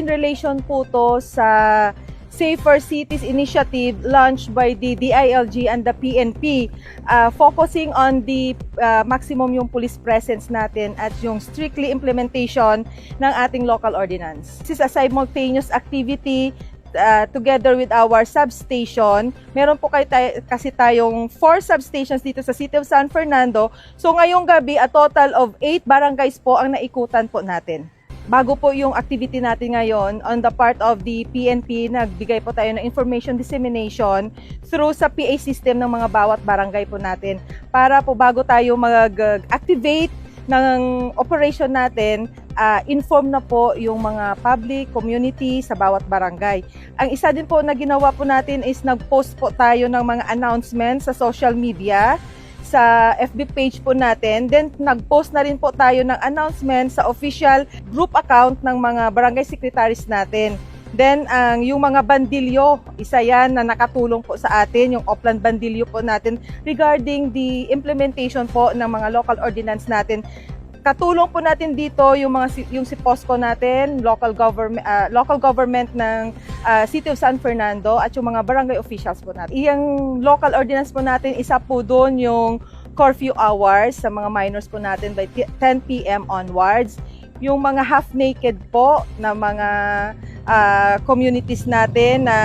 in relation po to sa Safer Cities Initiative launched by the DILG and the PNP, focusing on the maximum yung police presence natin at yung strictly implementation ng ating local ordinance. This is a simultaneous activity together with our substation. Meron po kasi tayong 4 substations dito sa City of San Fernando. So ngayong gabi, a total of 8 barangays po ang naikutan po natin. Bago po yung activity natin ngayon, on the part of the PNP, nagbigay po tayo ng information dissemination through sa PA system ng mga bawat barangay po natin. Para po bago tayo mag-activate ng operation natin, inform na po yung mga public, community sa bawat barangay. Ang isa din po na ginawa po natin is nag-post po tayo ng mga announcements sa social media, sa FB page po natin. Then nag-post na rin po tayo ng announcement sa official group account ng mga barangay secretaries natin. Then yung mga bandilyo, isa yan na nakatulong po sa atin, yung Oplan bandilyo po natin regarding the implementation po ng mga local ordinance natin. Katulong po natin dito yung si POSCO natin, local government ng City of San Fernando at yung mga barangay officials po natin. Iyang local ordinance po natin, isa po doon yung curfew hours sa mga minors po natin by 10 PM onwards. Yung mga half-naked po na mga communities natin na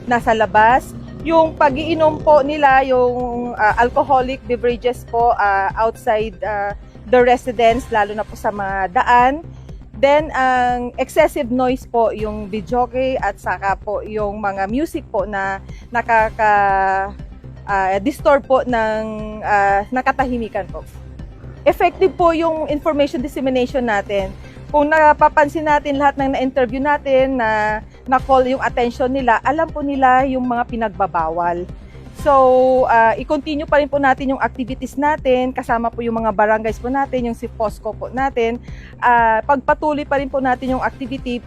nasa labas. Yung pag-iinom po nila, yung alcoholic beverages po outside the residence, lalo na po sa mga daan. Then, ang excessive noise po, yung videoke at saka po yung mga music po na disturb po ng nakatahimikan po. Effective po yung information dissemination natin. Kung napapansin natin lahat ng na-interview natin na-call yung attention nila, alam po nila yung mga pinagbabawal. So, i-continue pa rin po natin yung activities natin, kasama po yung mga barangays po natin, yung si POSCO po natin. Pagpatuloy pa rin po natin yung activity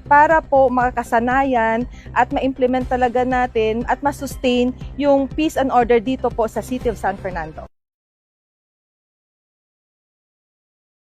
para po makakasanayan at ma-implement talaga natin at ma-sustain yung peace and order dito po sa City of San Fernando.